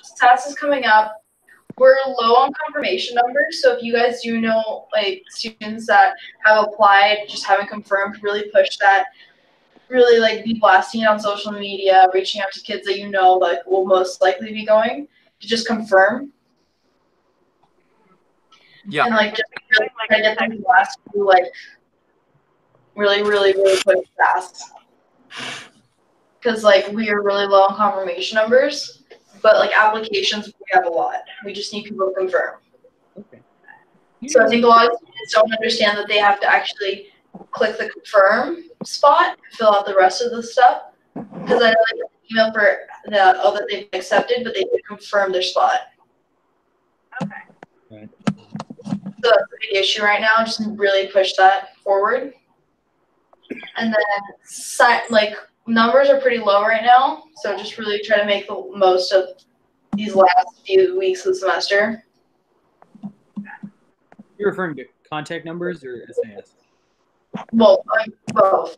SAS is coming up. We're low on confirmation numbers, so if you guys do know like students that have applied, just haven't confirmed, really push that. Really like be blasting it on social media, reaching out to kids that you know like will most likely be going to just confirm. Yeah. And like just really try to get them to last few like really push fast. Because like we are really low on confirmation numbers, but like applications we have a lot. We just need people to confirm. Okay. So I think a lot of students don't understand that they have to actually click the confirm spot, fill out the rest of the stuff. Because I know they get an email for that they've accepted, but they didn't confirm their spot. Okay. Right. So that's a big issue right now. Just really push that forward. And then like numbers are pretty low right now, so just really try to make the most of these last few weeks of the semester. You're referring to contact numbers or SAS? Well, both.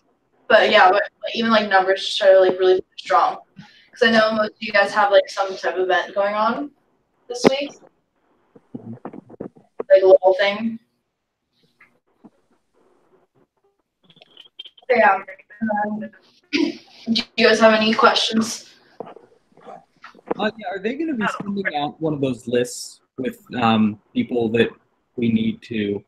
But yeah, but even like numbers, just try to like really be strong. Because I know most of you guys have like some type of event going on this week. Like a little thing. Yeah. Do you guys have any questions? Yeah, are they going to be sending out one of those lists with people that we need to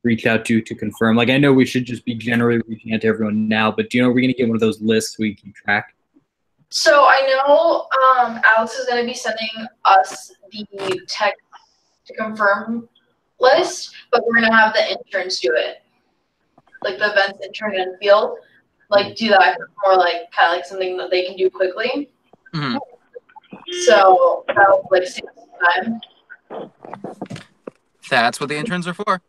reach out to confirm? Like, I know we should just be generally reaching out to everyone now, but do you know we're going to get one of those lists we can track? So I know Alex is going to be sending us the text to confirm list, but we're going to have the interns do it. Like the events intern and field, like do that more like kind of like something that they can do quickly. Mm-hmm. So that'll like save some time. That's what the interns are for.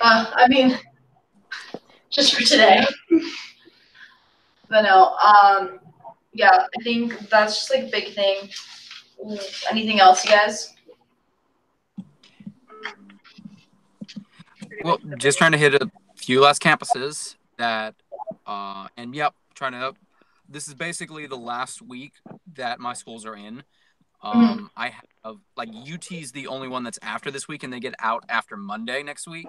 I mean, just for today. But no, yeah, I think that's just like a big thing. Anything else, you guys? Well, just trying to hit a few last campuses that, and yep, trying to. This is basically the last week that my schools are in. I have like UT's the only one that's after this week, and they get out after Monday next week.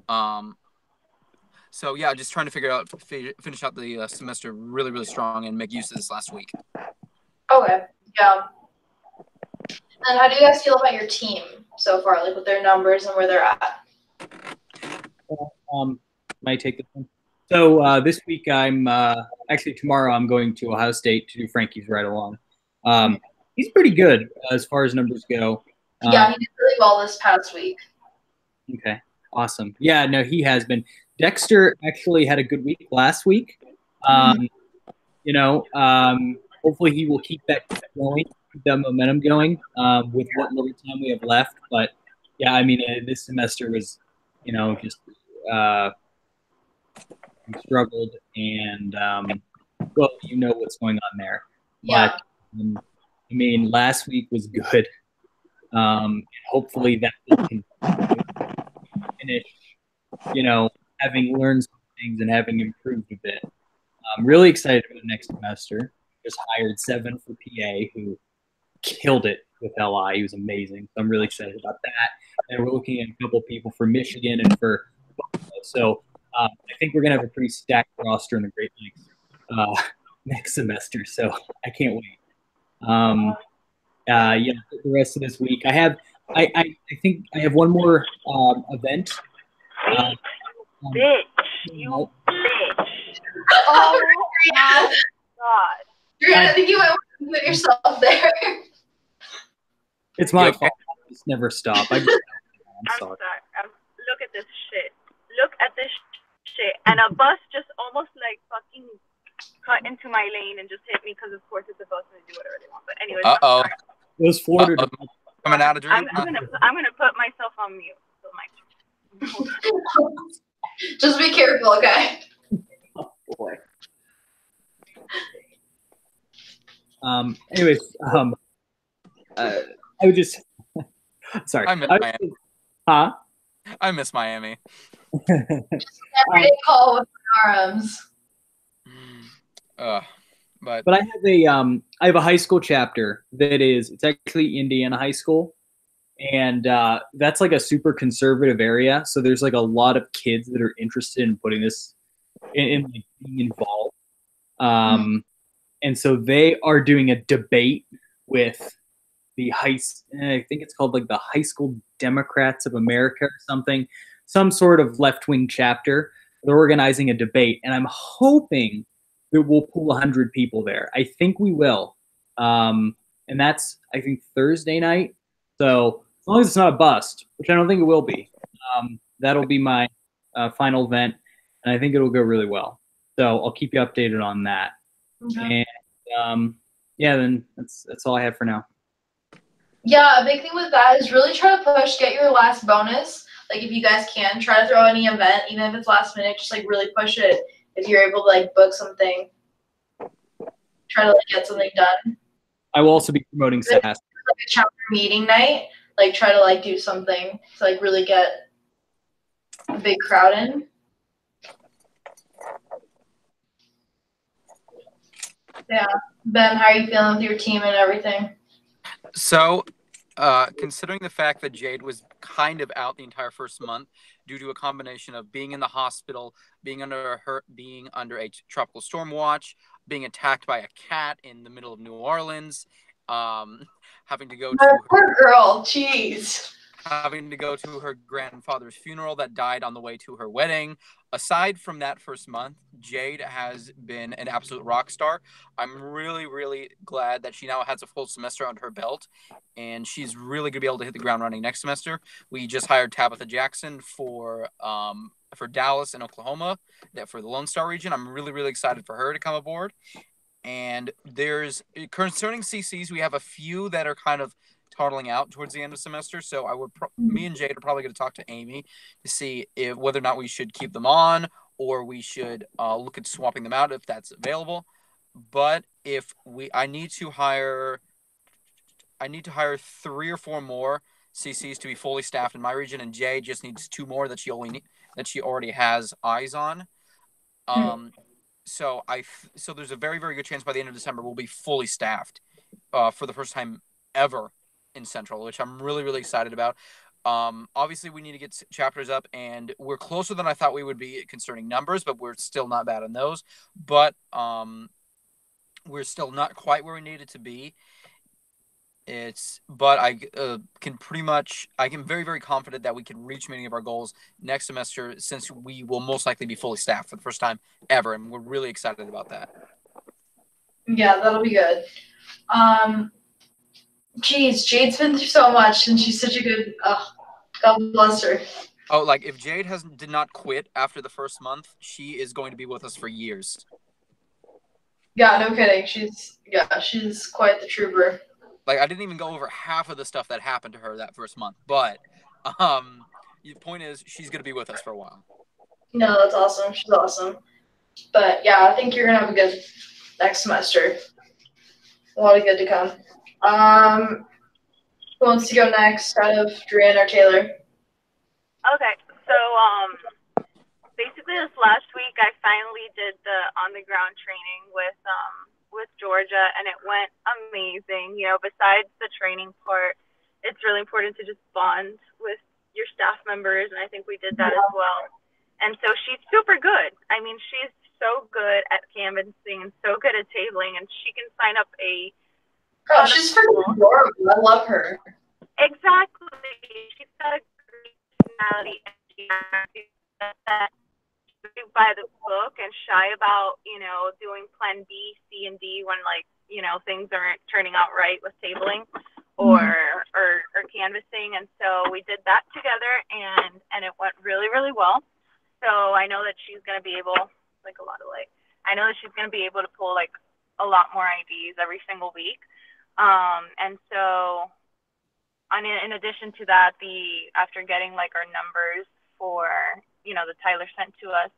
So yeah, just trying to finish out the semester really strong and make use of this last week. Okay, yeah. And how do you guys feel about your team so far, like with their numbers and where they're at? Might take this one. So this week I'm actually tomorrow I'm going to Ohio State to do Frankie's ride along. He's pretty good as far as numbers go. Yeah, he did really well this past week. Okay, awesome. Yeah, no, he has been. Dexter actually had a good week last week. You know, hopefully he will keep that going, keep that momentum going with what little time we have left. But yeah, I mean, this semester was, you know, just struggled, and well, you know what's going on there. Yeah. But I mean, last week was good. Hopefully that will continue. Finish, you know, having learned some things and having improved a bit. I'm really excited for the next semester. Just hired 7 for PA, who killed it with LI. He was amazing. So I'm really excited about that. And we're looking at a couple people for Michigan and for Buffalo. So I think we're going to have a pretty stacked roster in the Great Lakes next semester. So I can't wait. Yeah, the rest of this week. I think I have one more event. Bitch, you bitch. Oh my god. I think you might want to put yourself there. It's my fault. I just never stop. I'm sorry. Look at this shit. Look at this shit. And a bus just almost like fucking cut into my lane and just hit me because of course it's a bus and they do whatever they want. But anyways. Those Florida coming out of dream. I'm gonna put myself on mute. So just be careful, okay? Oh boy. Anyways, I would just sorry. I miss Miami. Huh? I miss Miami. Every day call with arms. But I have a high school chapter it's actually Indiana High School, and that's like a super conservative area. So there's like a lot of kids that are interested in putting this in like, being involved. And so they are doing a debate with the I think it's called like the High School Democrats of America or something, some sort of left-wing chapter. They're organizing a debate, and I'm hoping that we'll pull 100 people there. I think we will. And that's, I think, Thursday night. So as long as it's not a bust, which I don't think it will be, that'll be my final event, and I think it'll go really well. So I'll keep you updated on that. Okay. And yeah, then that's all I have for now. Yeah, a big thing with that is really try to push, get your last bonus. Like if you guys can, try to throw any event, even if it's last minute, just like really push it. If you're able to like book something, try to like get something done. I will also be promoting SAS. Like a chapter meeting night, like try to like do something to like really get a big crowd in. Yeah. Ben, how are you feeling with your team and everything? So, considering the fact that Jade was kind of out the entire first month due to a combination of being in the hospital, being under a tropical storm watch, being attacked by a cat in the middle of New Orleans, having to go to poor girl, jeez. Having to go to her grandfather's funeral that died on the way to her wedding. Aside from that first month, Jade has been an absolute rock star. I'm really, really glad that she now has a full semester under her belt, and she's really going to be able to hit the ground running next semester. We just hired Tabitha Jackson for Dallas and Oklahoma, for the Lone Star region. I'm really, really excited for her to come aboard. And concerning CCs, we have a few that are kind of toddling out towards the end of the semester. So me and Jade are probably going to talk to Amy to see whether or not we should keep them on or we should look at swapping them out if that's available. But I need to hire 3 or 4 more CCs to be fully staffed in my region, and Jade just needs 2 more that she already has eyes on. So there's a very, very good chance by the end of December we'll be fully staffed for the first time ever in Central, which I'm really, really excited about. Obviously, we need to get chapters up, and we're closer than I thought we would be concerning numbers, but we're still not bad on those. But we're still not quite where we needed to be. I can very, very confident that we can reach many of our goals next semester, since we will most likely be fully staffed for the first time ever, and we're really excited about that. Yeah, that'll be good. Geez, Jade's been through so much, and she's such a good. God bless her. Oh, like if Jade did not quit after the first month, she is going to be with us for years. Yeah, no kidding. She's quite the trooper. Like, I didn't even go over half of the stuff that happened to her that first month, but the point is, she's going to be with us for a while. No, that's awesome. She's awesome. But yeah, I think you're gonna have a good next semester. A lot of good to come. Who wants to go next out of Drian or Taylor? Okay, so basically this last week I finally did the on the ground training with Georgia, and it went amazing. You know, besides the training part, it's really important to just bond with your staff members, and I think we did that as well. And so she's super good. I mean, she's so good at canvassing and so good at tabling, and she can sign up a. Oh, she's freaking adorable. I love her. Exactly. She's got a great personality, and she's by the book and shy about, you know, doing plan B, C, and D when, like, you know, things aren't turning out right with tabling or canvassing. And so we did that together, and it went really, really well. So I know that she's going to be able, I know that she's going to be able to pull, like, a lot more IDs every single week. And so in addition to that, after getting, like, our numbers for, you know, the Tyler sent to us,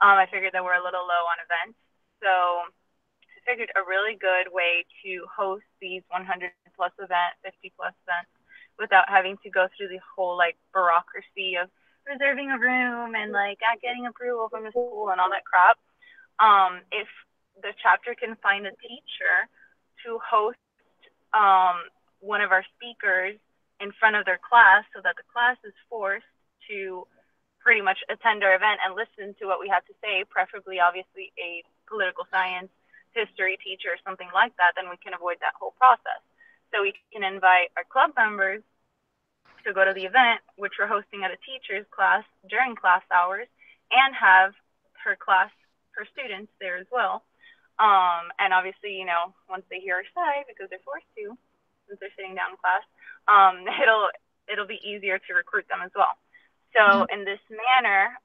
I figured that we're a little low on events. So I figured a really good way to host these 100+ event, 50+ events without having to go through the whole, like, bureaucracy of reserving a room and, like, getting approval from the school and all that crap. If the chapter can find a teacher to host one of our speakers in front of their class, so that the class is forced to pretty much attend our event and listen to what we have to say, preferably obviously a political science history teacher or something like that. Then we can avoid that whole process. So we can invite our club members to go to the event, which we're hosting at a teacher's class during class hours, and have her students there as well. And obviously, you know, once they hear our side, because they're forced to, since they're sitting down in class, it'll be easier to recruit them as well. So in this manner,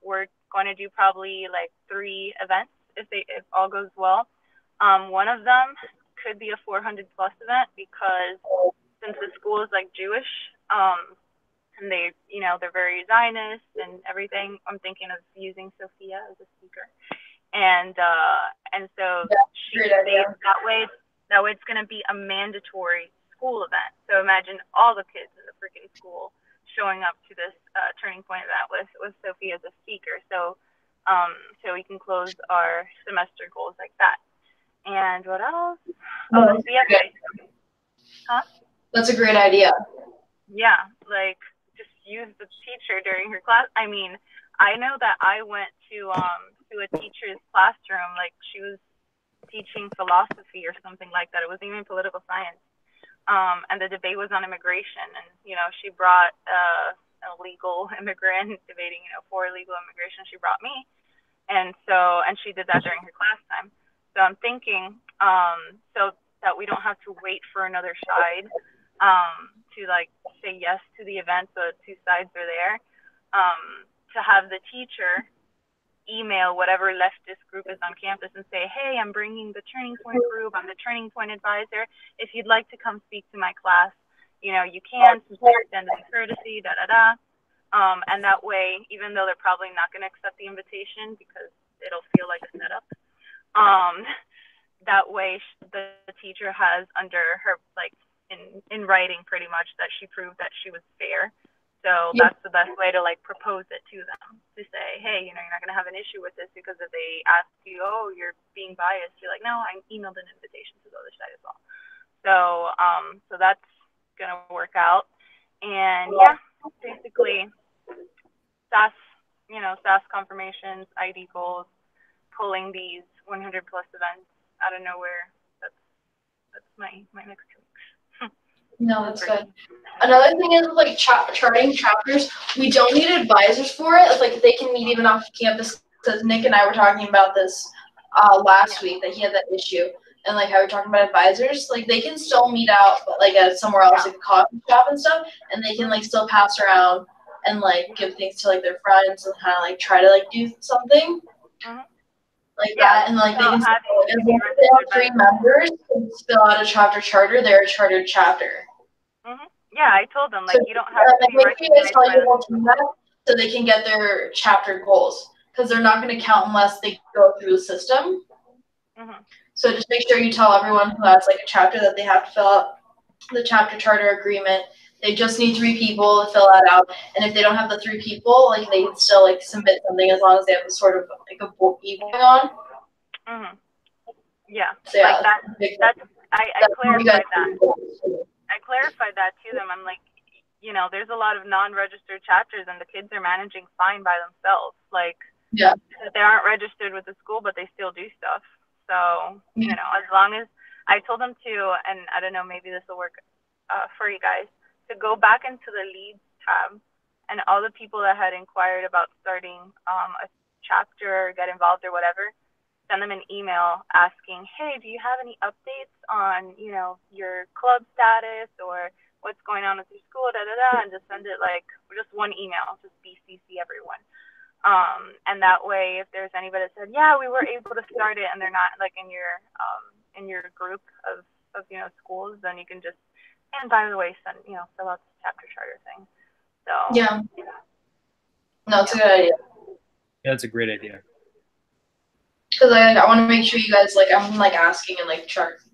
we're going to do probably like 3 events if all goes well. One of them could be a 400+ event, because since the school is like Jewish, and they, you know, they're very Zionist and everything, I'm thinking of using Sophia as a speaker. And so that way it's going to be a mandatory school event. So imagine all the kids in the freaking school showing up to this Turning Point event with Sophia as a speaker. So we can close our semester goals like that. And what else? Oh, huh? That's a great idea. Yeah, like just use the teacher during her class. I mean, I know that I went to a teacher's classroom, like she was teaching philosophy or something like that. It wasn't even political science. And the debate was on immigration, and you know, she brought an illegal immigrant debating, you know, for illegal immigration. She brought me, and she did that during her class time. So I'm thinking, so that we don't have to wait for another side to like say yes to the event, so the 2 sides are there, to have the teacher email whatever leftist group is on campus and say, hey, I'm bringing the Turning Point group, I'm the Turning Point advisor. If you'd like to come speak to my class, you know, you can, since they're extending courtesy, and that way, even though they're probably not going to accept the invitation because it'll feel like a setup, that way the teacher has under her, like, in writing pretty much that she proved that she was fair. So that's the best way to like propose it to them, to say, hey, you know, you're not going to have an issue with this, because if they ask you, oh, you're being biased, you're like, no, I emailed an invitation to the other side as well. So that's going to work out. And yeah, basically SAS confirmations, ID goals, pulling these 100+ events out of nowhere. That's my next 2 weeks. No, that's good. Another thing is like charting chapters. We don't need advisors for it. It's like they can meet even off campus. Because Nick and I were talking about this last week, that he had that issue, and like how we're talking about advisors. Like they can still meet out, but like at somewhere else, like a coffee shop and stuff, and they can like still pass around and like give things to like their friends and kind of like try to like do something like that. And like they can still, as long as they have 3 members can fill out a chapter charter, they're a chartered chapter. Yeah, I told them, like, so, you don't have to be make sure you guys tell your whole team that, so they can get their chapter goals, because they're not going to count unless they go through the system. So just make sure you tell everyone who has like a chapter that they have to fill out the chapter charter agreement. They just need 3 people to fill that out, and if they don't have the 3 people, like they can still like submit something as long as they have a sort of like a book going on. Yeah, so, yeah, like I clarified that. I clarified that to them. I'm like, you know, there's a lot of non-registered chapters, and the kids are managing fine by themselves. Like, they aren't registered with the school, but they still do stuff. So, you know, as long as I told them to, and I don't know, maybe this will work for you guys, to go back into the leads tab, and all the people that had inquired about starting a chapter or get involved or whatever, send them an email asking, hey, do you have any updates on, you know, your club status or what's going on with your school, and just send it like just one email, just BCC everyone. And that way, if there's anybody that said, yeah, we were able to start it, and they're not like in your group of you know, schools, then you can just, and by the way, fill out the chapter charter thing. So no, it's a good idea. Yeah, that's a great idea. Because I want to make sure you guys, like, I'm like asking and like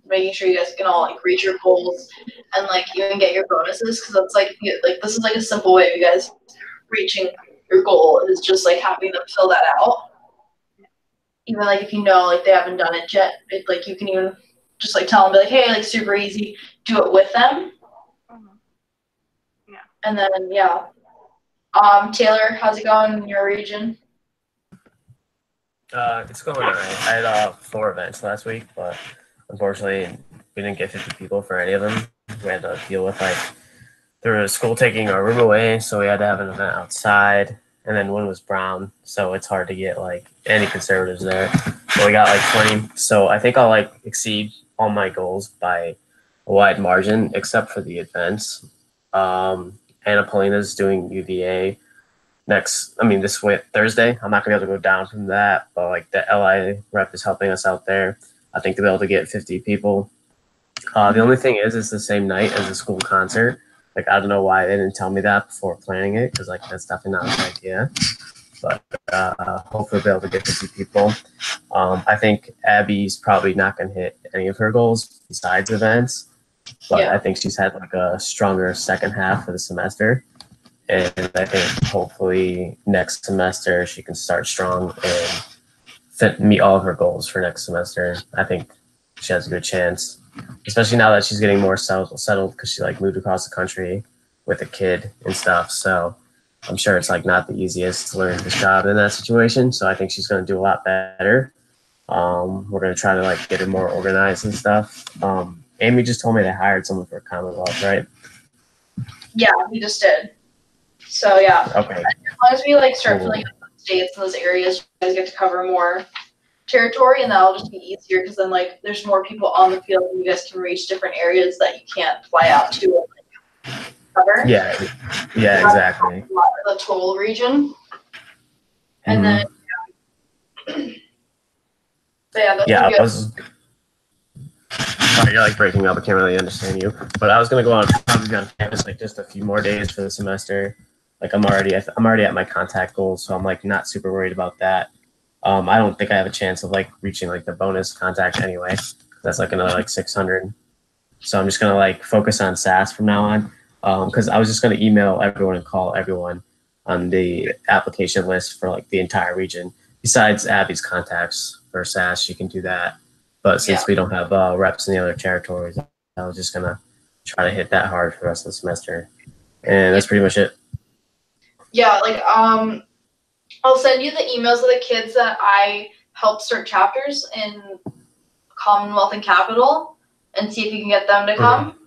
making sure you guys can all like reach your goals and like even get your bonuses, because it's like this is like a simple way of you guys reaching your goal is just like having them fill that out. even like if you know like they haven't done it yet, like you can even just like tell them, be like, hey, like super easy, do it with them. Yeah. And then Taylor, how's it going in your region? It's going all right. I had 4 events last week, but unfortunately we didn't get 50 people for any of them. We had to deal with there was school taking our room away, so we had to have an event outside, and then one was Brown, so it's hard to get any conservatives there. But we got 20, so I think I'll exceed all my goals by a wide margin, except for the events. Anna Polina's doing UVA this Thursday. I'm not gonna be able to go down from that, but the LI rep is helping us out there. I think they'll be able to get 50 people. The only thing is, it's the same night as the school concert. I don't know why they didn't tell me that before planning it, because that's definitely not a good idea. But hopefully we'll be able to get 50 people. I think Abby's probably not going to hit any of her goals besides events, but I think she's had a stronger second half of the semester. And I think hopefully next semester she can start strong and meet all of her goals for next semester. I think she has a good chance, especially now that she's getting more settled because she moved across the country with a kid and stuff. So I'm sure it's not the easiest to learn this job in that situation. So I think she's going to do a lot better. We're going to try to get her more organized and stuff. Amy just told me they hired someone for Commonwealth, right? Yeah, we just did. So yeah. Okay. As long as we start filling up the states and those areas, you guys get to cover more territory, and that'll just be easier because then there's more people on the field and you guys can reach different areas that you can't fly out to cover. Yeah, exactly. The total region. And then Sorry, you're breaking up. I can't really understand you. But I was gonna probably be on campus just a few more days for the semester. I'm already at my contact goals, so I'm not super worried about that. I don't think I have a chance of reaching the bonus contact anyway. That's another 600. So I'm just gonna focus on SAS from now on. Because I was just gonna email everyone and call everyone on the application list for the entire region. Besides Abby's contacts for SAS, she can do that. But since we don't have reps in the other territories, I was just gonna try to hit that hard for the rest of the semester. And that's pretty much it. Yeah, I'll send you the emails of the kids that I helped start chapters in Commonwealth and Capital, and see if you can get them to come.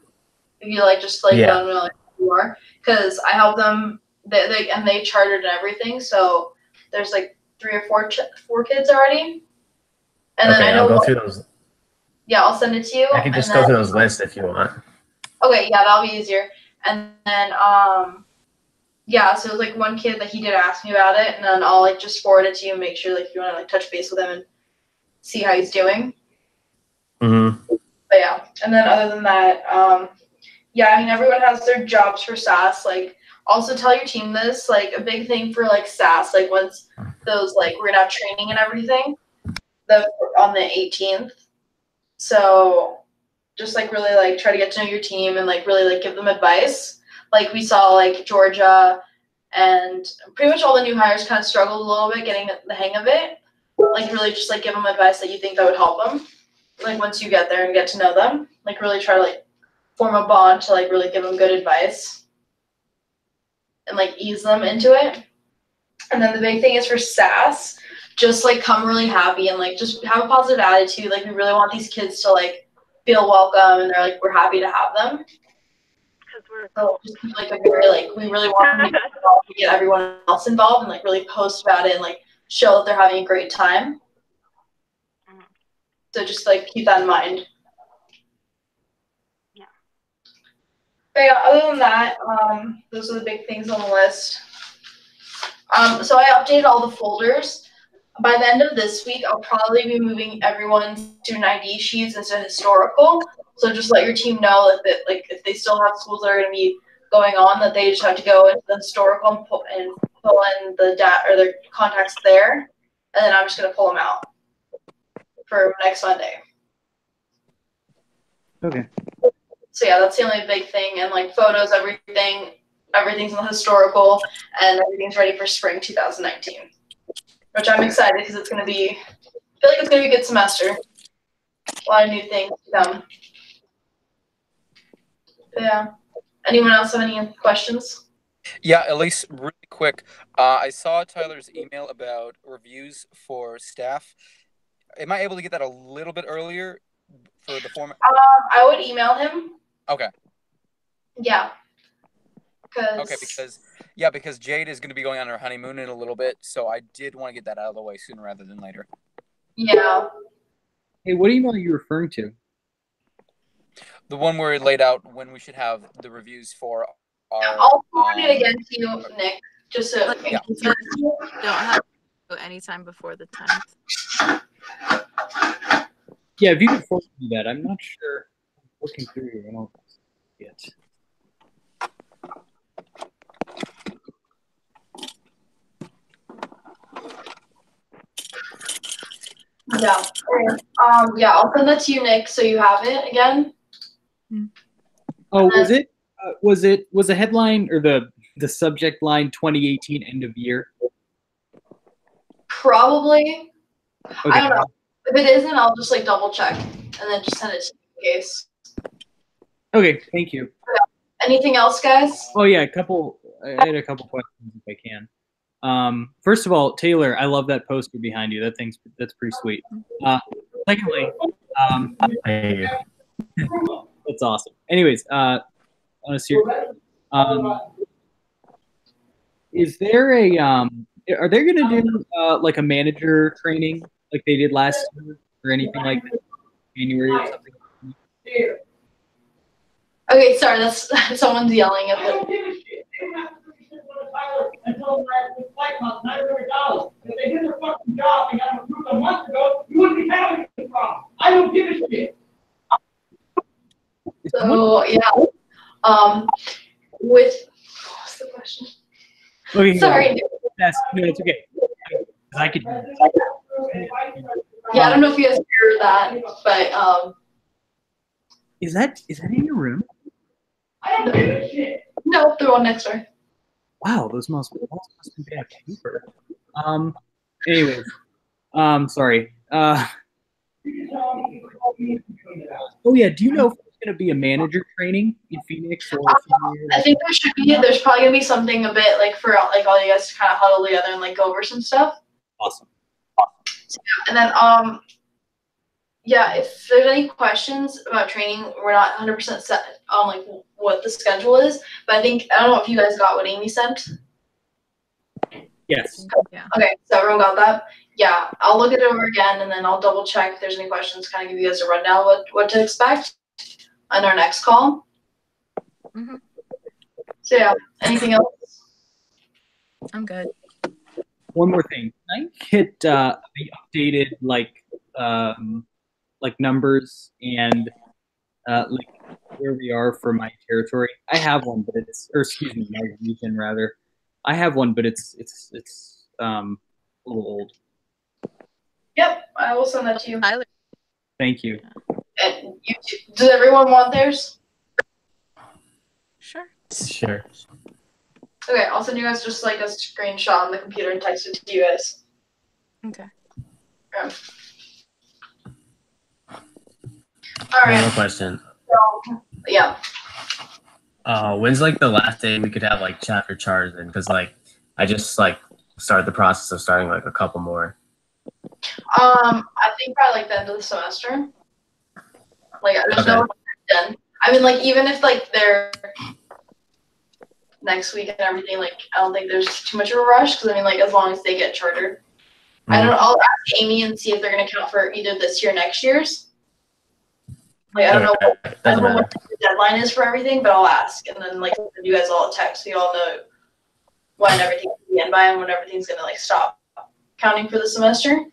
If you just let them know who you are, because I helped them. They chartered and everything. So there's 3 or 4 kids already. And then I'll go through those. Yeah, I'll send it to you. I can just go through those lists if you want. Okay, yeah, that'll be easier. And then so it was one kid that he did ask me about it, and then I'll just forward it to you and make sure if you want to touch base with him and see how he's doing. But yeah, and then other than that, everyone has their jobs for SAS. Also tell your team this, a big thing for SAS, once those we're gonna have training and everything on the 18th. So just really try to get to know your team and really give them advice. We saw Georgia and pretty much all the new hires kind of struggled a little bit getting the hang of it. Really just give them advice that you think that would help them. Once you get there and get to know them, really try to form a bond to really give them good advice and ease them into it. And then the big thing is for SAS, just come really happy and just have a positive attitude. We really want these kids to feel welcome, and they're we're happy to have them. So just keep a very we really want to get everyone else involved and really post about it and show that they're having a great time. So just keep that in mind. Yeah. But yeah, other than that, those are the big things on the list. So I updated all the folders. By the end of this week, I'll probably be moving everyone's student ID sheets into historical. So just let your team know that if they still have schools that are going to be going on, that they just have to go into the historical and pull in the data or their contacts there, and then I'm just going to pull them out for next Monday. Okay. So yeah, that's the only big thing, and photos, everything's in the historical, and everything's ready for spring 2019. Which I'm excited because it's going to be feel like it's gonna be a good semester. A lot of new things to come. Yeah. Anyone else have any questions? Yeah, at least really quick. I saw Tyler's email about reviews for staff. Am I able to get that a little bit earlier for the format? I would email him. Okay. Yeah. Okay, because Jade is going to be going on her honeymoon in a little bit, so I did want to get that out of the way sooner rather than later. Yeah. Hey, what email are you referring to? The one where it laid out when we should have the reviews for our. I'll forward it again to you, Nick, just so. Yeah. Don't have to go anytime before the 10th. Yeah, if you could forward me that. I'm not sure. I'm looking through here. I don't see it. Yeah. Yeah, I'll send that to you, Nick, so you have it again. Oh, was the headline or the subject line 2018 end of year? Probably. Okay. I don't know. If it isn't, I'll just like double check and then just send it to you in case. Okay, thank you. Anything else, guys? Oh yeah, I had a couple questions if I can. First of all, Taylor, I love that poster behind you. That's pretty sweet. Secondly, Hey. that's awesome. Anyways, on a serious, is there are they going to do like a manager training like they did last year or anything like that? January or something? Okay, sorry, that's someone's yelling at them. If they did their fucking job and got approved a month ago, you wouldn't be having this problem. I don't give a shit. So yeah, with what's the question? Okay, Sorry. no, it's okay. I could. Yeah, I don't know if you guys heard that, but Is that in your room? I don't give a shit. no, the one next door. Wow, those must be bad paper. Anyways, sorry. Oh yeah, do you know if there's gonna be a manager training in Phoenix? Or I think there should be. There's probably gonna be something a bit like for like all you guys to kind of huddle together and like go over some stuff. Awesome. So, and then yeah, if there's any questions about training, we're not 100% set on like what the schedule is, but I don't know if you guys got what Amy sent. Yes. Yeah. Okay, so everyone got that? Yeah, I'll look it over again and then I'll double check if there's any questions, kind of give you guys a rundown what to expect on our next call. Mm-hmm. So yeah, anything else? I'm good. One more thing. Can I get the updated like numbers and like where we are for my territory? I have one, but my region rather. I have one, but it's a little old. Yep, I will send that to you. Tyler. Thank you. And you too. Does everyone want theirs? Sure. Sure. Okay, I'll send you guys just like a screenshot on the computer and text it to you guys. Okay. All One more right. question. So, yeah. When's like the last day we could have like chapter charters in? Because like I just like started the process of starting like a couple more. I think by like the end of the semester. Like there's Okay. no done. I mean, like even if like they're next week and everything, like I don't think there's too much of a rush because I mean, like as long as they get chartered. I don't. I'll ask Amy and see if they're gonna count for either this year or next year's. Like I don't know. I Doesn't don't know matter. what the deadline is for everything, but I'll ask and then like send you guys all a text so you all know when everything's gonna be in by and when everything's gonna like stop counting for the semester.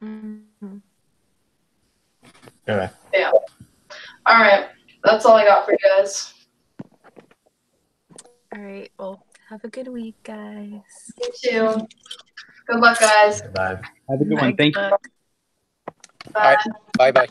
Mm-hmm. Okay. Yeah. All right. That's all I got for you guys. All right. Well, have a good week, guys. You too. Good luck, guys. Bye. Have a good one. Thank you. Bye. Bye. Bye bye.